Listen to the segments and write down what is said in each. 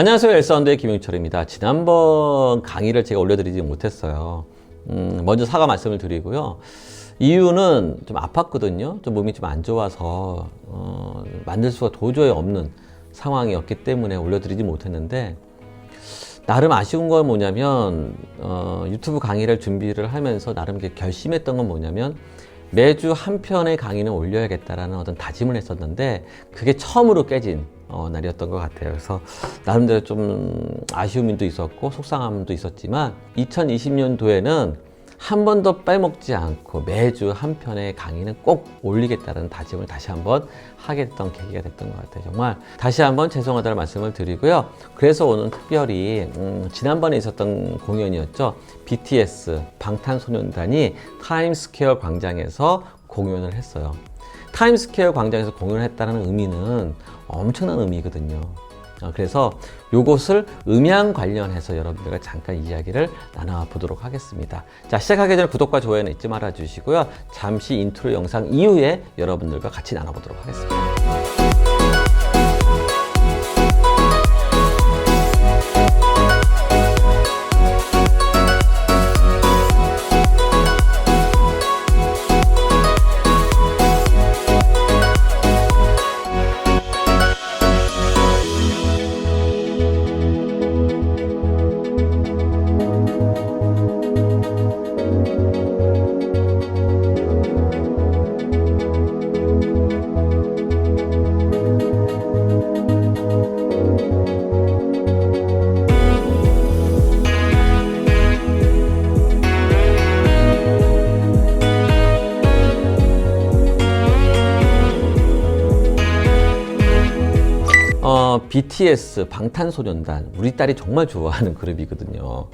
안녕하세요. 엘사운드의 김용철입니다. 지난번 강의를 제가 올려드리지 못했어요. 먼저 사과 말씀을 드리고요. 이유는 좀 아팠거든요. 좀 몸이 좀 안 좋아서 만들 수가 도저히 없는 상황이었기 때문에 올려드리지 못했는데, 나름 아쉬운 건 뭐냐면 유튜브 강의를 준비를 하면서 나름 결심했던 건 뭐냐면, 매주 한 편의 강의는 올려야겠다라는 어떤 다짐을 했었는데 그게 처음으로 깨진 날이었던 것 같아요. 그래서 나름대로 좀 아쉬움도 있었고 속상함도 있었지만, 2020년도에는 한 번도 빼먹지 않고 매주 한 편의 강의는 꼭 올리겠다는 다짐을 다시 한번 하게 됐던 계기가 됐던 것 같아요. 정말 다시 한번 죄송하다는 말씀을 드리고요. 그래서 오늘 특별히 지난번에 있었던 공연이었죠. BTS 방탄소년단이 타임스퀘어 광장에서 공연을 했어요. 타임스퀘어 광장에서 공연을 했다는 의미는 엄청난 의미거든요. 그래서 요것을 음향 관련해서 여러분들과 잠깐 이야기를 나눠보도록 하겠습니다. 자, 시작하기 전에 구독과 좋아요는 잊지 말아 주시고요. 잠시 인트로 영상 이후에 여러분들과 같이 나눠보도록 하겠습니다. BTS 방탄소년단, 우리 딸이 정말 좋아하는 그룹이거든요.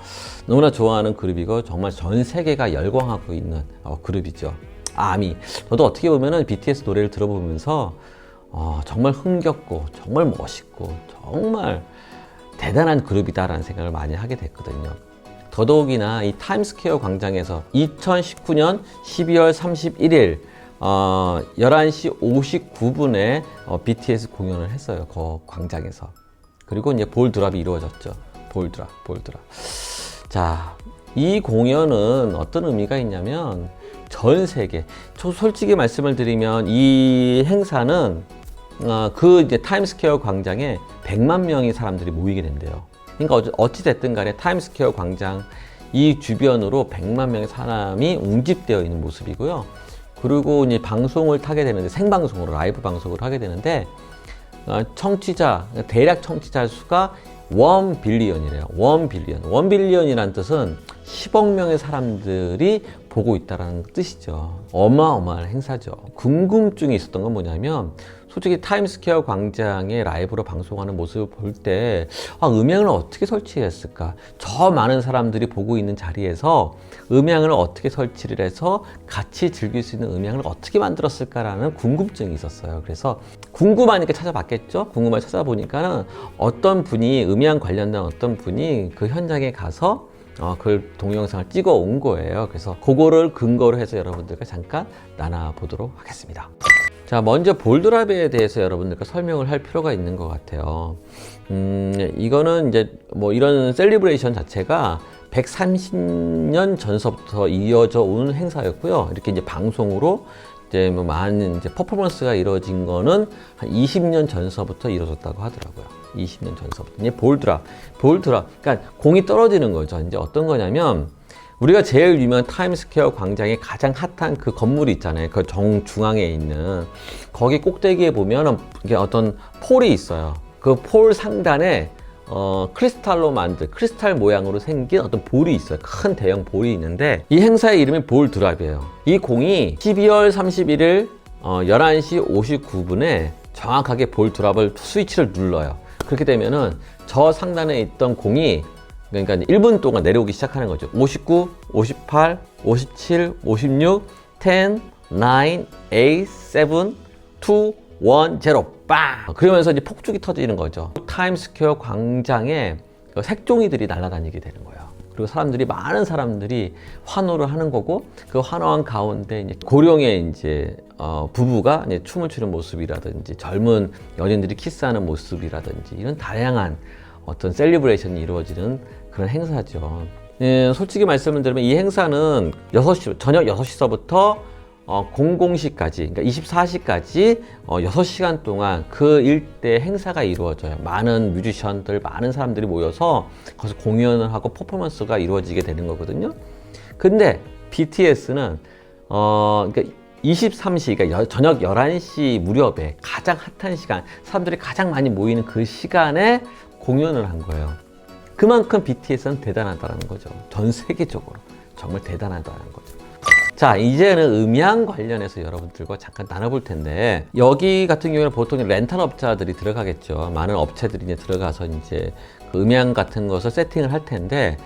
너무나 좋아하는 그룹이고 정말 전 세계가 열광하고 있는 그룹이죠. 아미. 저도 어떻게 보면은 BTS 노래를 들어보면서 정말 흥겹고 정말 멋있고 정말 대단한 그룹이다라는 생각을 많이 하게 됐거든요. 더더욱이나 이 타임스퀘어 광장에서 2019년 12월 31일 11시 59분에 BTS 공연을 했어요. 그 광장에서. 그리고 이제 볼 드랍이 이루어졌죠. 볼 드랍. 자, 이 공연은 어떤 의미가 있냐면 전 세계, 솔직히 말씀을 드리면 이 행사는 그 이제 타임스퀘어 광장에 100만 명의 사람들이 모이게 된대요. 그러니까 어찌 됐든 간에 타임스퀘어 광장 이 주변으로 100만 명의 사람이 웅집되어 있는 모습이고요. 그리고 이제 방송을 타게 되는데, 생방송으로 라이브 방송을 하게 되는데, 대략 청취자 수가 1빌리언이래요. 1빌리언. 1빌리언이란 뜻은 10억 명의 사람들이 보고 있다는 뜻이죠. 어마어마한 행사죠. 궁금증이 있었던 건 뭐냐면, 솔직히 타임스퀘어 광장에 라이브로 방송하는 모습을 볼 때 음향을 어떻게 설치했을까? 저 많은 사람들이 보고 있는 자리에서 음향을 어떻게 설치를 해서 같이 즐길 수 있는 음향을 어떻게 만들었을까라는 궁금증이 있었어요. 그래서 궁금하니까 찾아봤겠죠? 궁금하게 찾아보니까는 어떤 분이, 음향 관련된 어떤 분이 그 현장에 가서 그 동영상을 찍어 온 거예요. 그래서 그거를 근거로 해서 여러분들과 잠깐 나눠보도록 하겠습니다. 자, 먼저 볼드랍에 대해서 여러분들과 설명을 할 필요가 있는 것 같아요. 이거는 이제 뭐 이런 셀리브레이션 자체가 130년 전서부터 이어져 온 행사였고요. 이렇게 이제 방송으로 이제 뭐 많은 이제 퍼포먼스가 이루어진 거는 한 20년 전서부터 이루어졌다고 하더라고요. 20년 전서부터. 이제 볼드랍. 그러니까 공이 떨어지는 거죠. 이제 어떤 거냐면, 우리가 제일 유명한 타임스퀘어 광장의 가장 핫한 그 건물이 있잖아요. 그 정중앙에 있는. 거기 꼭대기에 보면 어떤 폴이 있어요. 그 폴 상단에 크리스탈 모양으로 생긴 어떤 볼이 있어요. 큰 대형 볼이 있는데, 이 행사의 이름이 볼드랍이에요. 이 공이 12월 31일 11시 59분에 정확하게 볼드랍을 스위치를 눌러요. 그렇게 되면은 저 상단에 있던 공이, 그러니까 1분 동안 내려오기 시작하는 거죠. 59, 58, 57, 56, 10, 9, 8, 7, 2, 1, 0, 빵! 그러면서 이제 폭죽이 터지는 거죠. 타임스퀘어 광장에 색종이들이 날아다니게 되는 거예요. 그리고 많은 사람들이 환호를 하는 거고, 그 환호한 가운데 이제 고령의 이제 부부가 이제 춤을 추는 모습이라든지, 젊은 연인들이 키스하는 모습이라든지, 이런 다양한 어떤 셀리브레이션이 이루어지는 그런 행사죠. 솔직히 말씀을 드리면 이 행사는 6시, 저녁 6시서부터 00시까지, 그러니까 24시까지 6시간 동안 그 일대 행사가 이루어져요. 많은 뮤지션들, 많은 사람들이 모여서 거기서 공연을 하고 퍼포먼스가 이루어지게 되는 거거든요. 근데 BTS는 그러니까 23시, 그러니까 저녁 11시 무렵에 가장 핫한 시간, 사람들이 가장 많이 모이는 그 시간에 공연을 한 거예요. 그만큼 BTS는 대단하다는 거죠. 전 세계적으로 정말 대단하다는 거죠. 자, 이제는 음향 관련해서 여러분들과 잠깐 나눠볼 텐데, 여기 같은 경우에는 보통 렌탈 업자들이 들어가겠죠. 많은 업체들이 이제 들어가서 이제 그 음향 같은 것을 세팅을 할 텐데,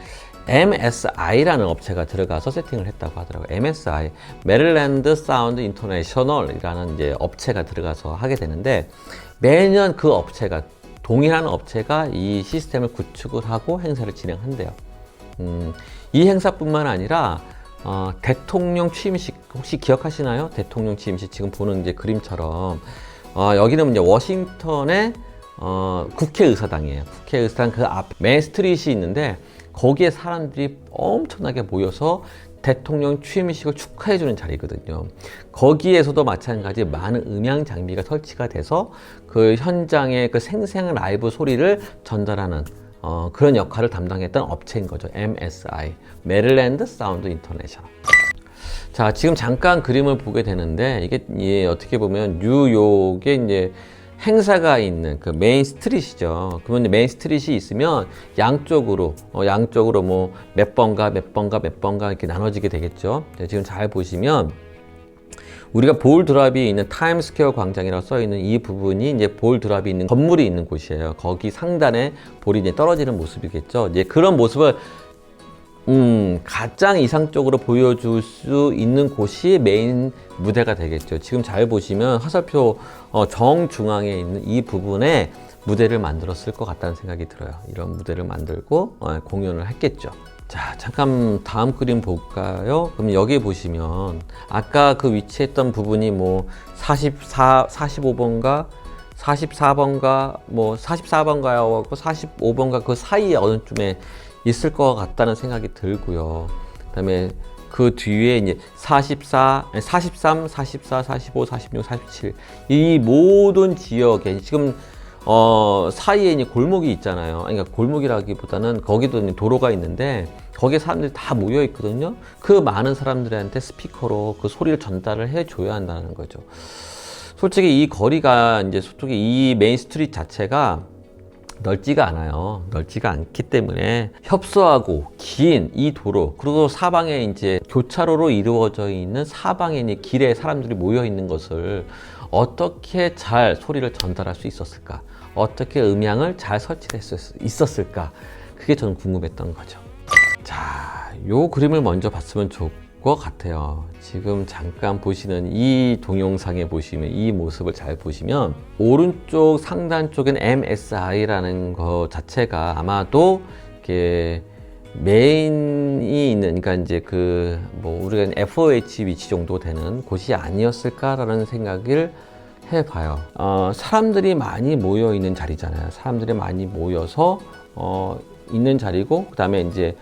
MSI라는 업체가 들어가서 세팅을 했다고 하더라고요. MSI, 메릴랜드 사운드 인터내셔널이라는 이제 업체가 들어가서 하게 되는데, 매년 그 업체가, 동일한 업체가 이 시스템을 구축을 하고 행사를 진행한대요. 이 행사뿐만 아니라 대통령 취임식 혹시 기억하시나요? 대통령 취임식 지금 보는 이제 그림처럼 여기는 이제 워싱턴의 국회의사당이에요. 국회의사당 그 앞 메인 스트릿이 있는데 거기에 사람들이 엄청나게 모여서 대통령 취임식을 축하해주는 자리거든요. 거기에서도 마찬가지 많은 음향 장비가 설치가 돼서 그 현장의 그 생생한 라이브 소리를 전달하는 그런 역할을 담당했던 업체인 거죠. MSI, 메릴랜드 사운드 인터내셔널. 자, 지금 잠깐 그림을 보게 되는데 이게 어떻게 보면 뉴욕에 이제 행사가 있는 그 메인 스트릿이죠. 그러면 메인 스트릿이 있으면 양쪽으로 뭐 몇 번가 이렇게 나눠지게 되겠죠. 네, 지금 잘 보시면 우리가 볼 드랍이 있는 타임스퀘어 광장이라고 써 있는 이 부분이 이제 볼 드랍이 있는 건물이 있는 곳이에요. 거기 상단에 볼이 이제 떨어지는 모습이겠죠. 이제 그런 모습을 가장 이상적으로 보여줄 수 있는 곳이 메인 무대가 되겠죠. 지금 잘 보시면 화살표 정중앙에 있는 이 부분에 무대를 만들었을 것 같다는 생각이 들어요. 이런 무대를 만들고 공연을 했겠죠. 자, 잠깐 다음 그림 볼까요? 그럼 여기 보시면 아까 그 위치했던 부분이 뭐 45번가 44번가 뭐 44번가하고 45번가 그 사이에 어느 쯤에 있을 것 같다는 생각이 들고요. 그다음에 그 뒤에 이제 43, 44, 45, 46, 47 이 모든 지역에 지금 사이에 이제 골목이 있잖아요. 그러니까 골목이라기보다는 거기도 도로가 있는데 거기에 사람들이 다 모여 있거든요. 그 많은 사람들한테 스피커로 그 소리를 전달을 해줘야 한다는 거죠. 솔직히 이 거리가 이제 이 메인 스트리트 자체가 넓지가 않아요. 넓지가 않기 때문에 협소하고 긴 이 도로, 그리고 사방에 이제 교차로로 이루어져 있는 사방에 이제 길에 사람들이 모여 있는 것을 어떻게 잘 소리를 전달할 수 있었을까? 어떻게 음향을 잘 설치할 수 있었을까? 그게 저는 궁금했던 거죠. 자, 요 그림을 먼저 봤으면 좋을 것 같아요. 지금 잠깐 보시는 이 동영상에 보시면 이 모습을 잘 보시면 오른쪽 상단 쪽엔 MSI라는 거 자체가 아마도 이렇게 메인이 있는, 그러니까 이제 그 뭐 우리가 FOH 위치 정도 되는 곳이 아니었을까라는 생각을 해봐요. 사람들이 많이 모여 있는 자리잖아요. 사람들이 많이 모여서 있는 자리고, 그 다음에 이제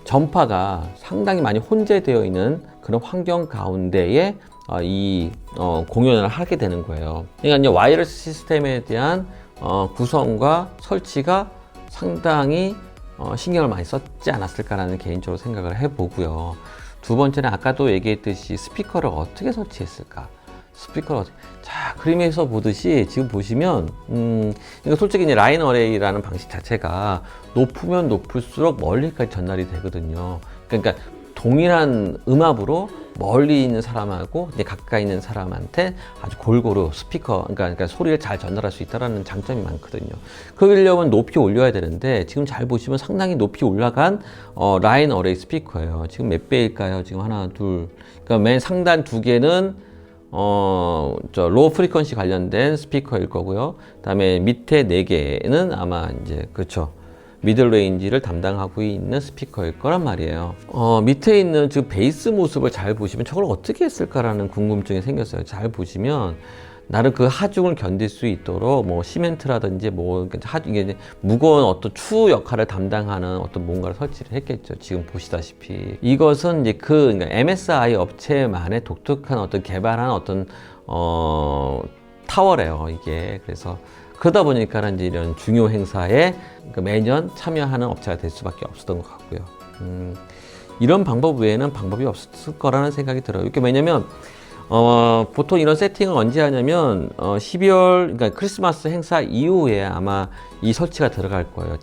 전파가 상당히 많이 혼재되어 있는 그런 환경 가운데에 이 공연을 하게 되는 거예요. 그러니까 이제 와이어리스 시스템에 대한 구성과 설치가 상당히 신경을 많이 썼지 않았을까라는 개인적으로 생각을 해보고요. 두 번째는 아까도 얘기했듯이 스피커를 어떻게 설치했을까? 자, 그림에서 보듯이 지금 보시면 이거 솔직히 이제 라인 어레이라는 방식 자체가 높으면 높을수록 멀리까지 전달이 되거든요. 그러니까 동일한 음압으로 멀리 있는 사람하고 이제 가까이 있는 사람한테 아주 골고루 스피커, 그러니까 소리를 잘 전달할 수 있다는 장점이 많거든요. 그러려면 높이 올려야 되는데 지금 잘 보시면 상당히 높이 올라간 라인 어레이 스피커예요. 지금 몇 배일까요? 지금 하나, 둘, 그러니까 맨 상단 두 개는 로우 프리퀀시 관련된 스피커일 거고요. 그다음에 밑에 네 개는 아마 이제 그렇죠. 미들 레인지를 담당하고 있는 스피커일 거란 말이에요. 밑에 있는 지금 베이스 모습을 잘 보시면 저걸 어떻게 했을까라는 궁금증이 생겼어요. 잘 보시면 나를 그 하중을 견딜 수 있도록 뭐 시멘트라든지 뭐 이게 이제 무거운 어떤 추 역할을 담당하는 어떤 뭔가를 설치를 했겠죠. 지금 보시다시피 이것은 이제 그러니까 MSI 업체만의 독특한 어떤 개발한 어떤 타워래요, 이게. 그래서 그러다 보니까 이제 이런 중요 행사에 매년 참여하는 업체가 될 수밖에 없었던 것 같고요. 이런 방법 외에는 방법이 없을 거라는 생각이 들어요. 이게 왜냐면 보통 이런 세팅을 언제 하냐면 12월 그러니까 크리스마스 행사 이후에 아마 이 설치가 들어갈 거예요.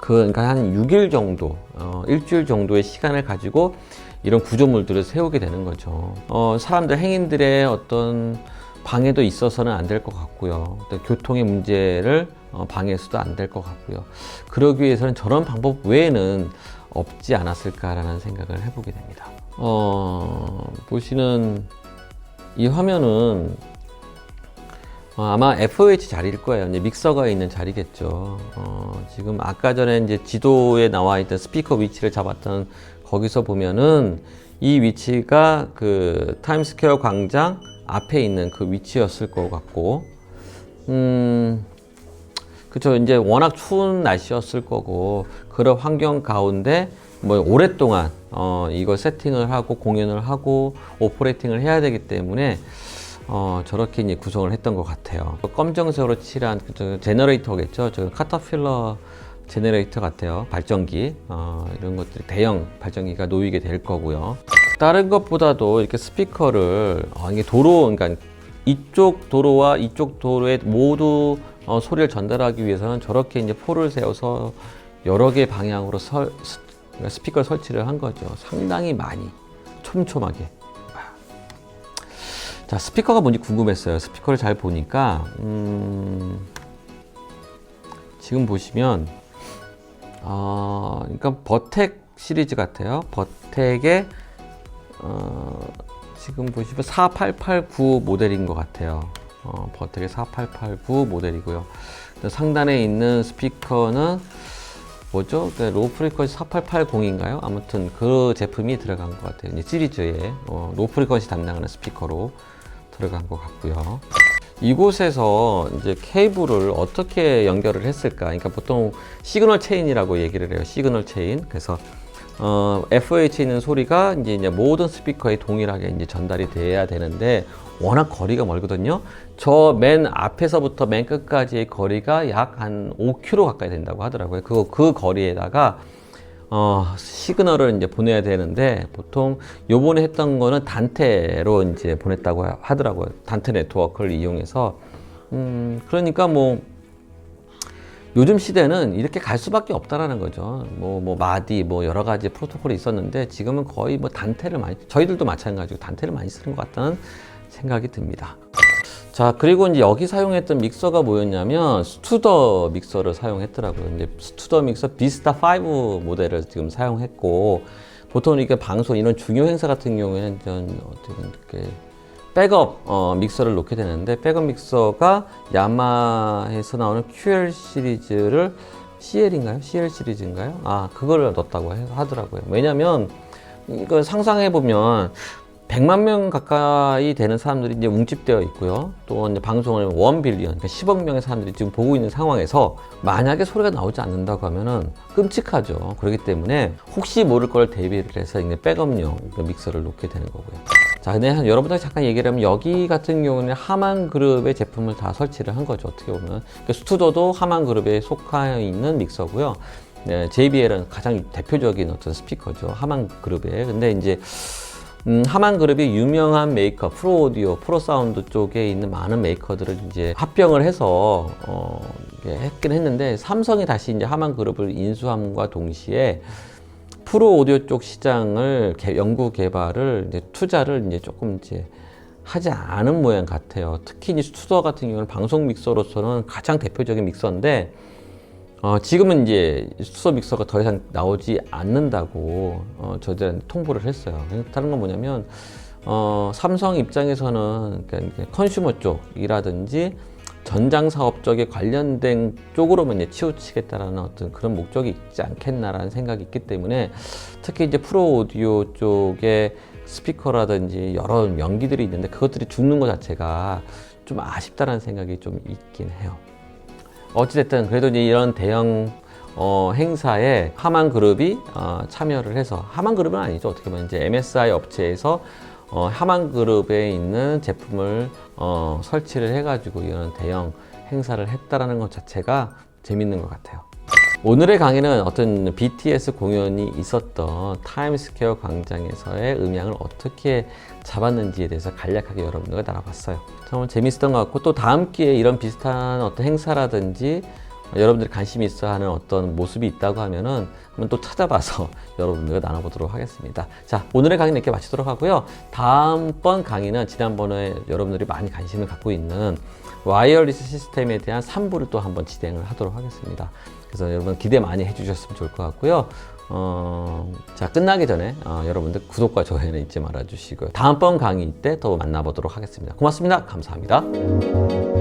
그러니까 한 6일 정도, 일주일 정도의 시간을 가지고 이런 구조물들을 세우게 되는 거죠. 행인들의 어떤 방해도 있어서는 안 될 것 같고요. 또 교통의 문제를 방해해서도 안 될 것 같고요. 그러기 위해서는 저런 방법 외에는 없지 않았을까라는 생각을 해보게 됩니다. 보시는 이 화면은 아마 FOH 자리일 거예요. 이제 믹서가 있는 자리겠죠. 지금 아까 전에 이제 지도에 나와 있던 스피커 위치를 잡았던 거기서 보면은 이 위치가 그 타임스퀘어 광장 앞에 있는 그 위치였을 것 같고, 그쵸. 이제 워낙 추운 날씨였을 거고, 그런 환경 가운데 뭐 오랫동안 이걸 세팅을 하고 공연을 하고 오퍼레이팅을 해야 되기 때문에 저렇게 이제 구성을 했던 것 같아요. 검정색으로 칠한 제너레이터겠죠. 저 카터필러 제너레이터 같아요. 발전기 이런 것들이 대형 발전기가 놓이게 될 거고요. 다른 것보다도 이렇게 스피커를 이게 그러니까 이쪽 도로와 이쪽 도로에 모두 소리를 전달하기 위해서는 저렇게 이제 폴을 세워서 여러 개 방향으로 스피커 설치를 한 거죠. 상당히 많이 촘촘하게. 자, 스피커가 뭔지 궁금했어요. 스피커를 잘 보니까 지금 보시면 그러니까 버텍 시리즈 같아요. 버텍의 지금 보시면 4889 모델인 것 같아요. 버텍의 4889 모델이고요. 상단에 있는 스피커는 뭐죠? 로우 프리퀀시 4880인가요? 아무튼 그 제품이 들어간 것 같아요. 이제 시리즈에 로우 프리퀀시 담당하는 스피커로 들어간 것 같고요. 이곳에서 이제 케이블을 어떻게 연결을 했을까? 그러니까 보통 시그널 체인이라고 얘기를 해요. 시그널 체인. 그래서 FOH에 있는 소리가 이제 모든 스피커에 동일하게 이제 전달이 돼야 되는데 워낙 거리가 멀거든요. 저 맨 앞에서부터 맨 끝까지의 거리가 약 한 5km 가까이 된다고 하더라고요. 그 거리에다가 시그널을 이제 보내야 되는데 보통 요번에 했던 거는 단테로 이제 보냈다고 하더라고요. 단테 네트워크를 이용해서 그러니까 뭐 요즘 시대는 이렇게 갈 수밖에 없다라는 거죠. 뭐 마디 뭐 여러 가지 프로토콜이 있었는데 지금은 거의 뭐 단테를 많이, 저희들도 마찬가지고 단테를 많이 쓰는 것 같다는 생각이 듭니다. 자, 그리고 이제 여기 사용했던 믹서가 뭐였냐면 스투더 믹서를 사용했더라고요. 이제 스투더 믹서 비스타 5 모델을 지금 사용했고, 보통 이렇게 방송 이런 중요 행사 같은 경우에는 어떻게 이렇게 백업 믹서를 놓게 되는데, 백업 믹서가 야마에서 나오는 QL 시리즈를 CL인가요? CL 시리즈인가요? 그거를 넣었다고 하더라고요. 왜냐면 이거 상상해 보면 100만 명 가까이 되는 사람들이 이제 웅집되어 있고요. 또 이제 방송을 1 빌리언, 그러니까 10억 명의 사람들이 지금 보고 있는 상황에서 만약에 소리가 나오지 않는다고 하면은 끔찍하죠. 그렇기 때문에 혹시 모를 걸 대비를 해서 이제 백업용 믹서를 놓게 되는 거고요. 자, 근데 여러분들 잠깐 얘기를 하면 여기 같은 경우는 하만 그룹의 제품을 다 설치를 한 거죠. 어떻게 보면. 그러니까 스투더도 하만 그룹에 속하여 있는 믹서고요. 네, JBL은 가장 대표적인 어떤 스피커죠. 하만 그룹에. 근데 이제 하만 그룹이 유명한 메이커, 프로 오디오, 프로 사운드 쪽에 있는 많은 메이커들을 이제 합병을 해서 했긴 했는데, 삼성이 다시 이제 하만 그룹을 인수함과 동시에 프로 오디오 쪽 시장을 연구 개발을 이제 투자를 이제 조금 이제 하지 않은 모양 같아요. 특히 이제 스투더 같은 경우는 방송 믹서로서는 가장 대표적인 믹서인데, 지금은 이제 스투더 믹서가 더 이상 나오지 않는다고 저희들한테 통보를 했어요. 다른 건 뭐냐면 삼성 입장에서는 그러니까 컨슈머 쪽이라든지 전장 사업 쪽에 관련된 쪽으로만 이제 치우치겠다라는 어떤 그런 목적이 있지 않겠나라는 생각이 있기 때문에, 특히 이제 프로 오디오 쪽에 스피커라든지 여러 명기들이 있는데 그것들이 죽는 것 자체가 좀 아쉽다는 생각이 좀 있긴 해요. 어찌됐든 그래도 이제 이런 대형 행사에 하만그룹이 참여를 해서, 하만그룹은 아니죠. 어떻게 보면 이제 MSI 업체에서 하만그룹에 있는 제품을 설치를 해가지고 이런 대형 행사를 했다라는 것 자체가 재밌는 것 같아요. 오늘의 강의는 어떤 BTS 공연이 있었던 타임스퀘어 광장에서의 음향을 어떻게 잡았는지에 대해서 간략하게 여러분들과 나눠봤어요. 정말 재밌었던 것 같고, 또 다음 기회에 이런 비슷한 어떤 행사라든지 여러분들이 관심이 있어 하는 어떤 모습이 있다고 하면은 한번 또 찾아봐서 여러분들과 나눠보도록 하겠습니다. 자, 오늘의 강의는 이렇게 마치도록 하고요. 다음번 강의는 지난번에 여러분들이 많이 관심을 갖고 있는 와이어리스 시스템에 대한 3부를 또 한번 진행을 하도록 하겠습니다. 그래서 여러분 기대 많이 해주셨으면 좋을 것 같고요. 자, 끝나기 전에 여러분들 구독과 좋아요는 잊지 말아 주시고요. 다음번 강의 때 또 만나보도록 하겠습니다. 고맙습니다. 감사합니다.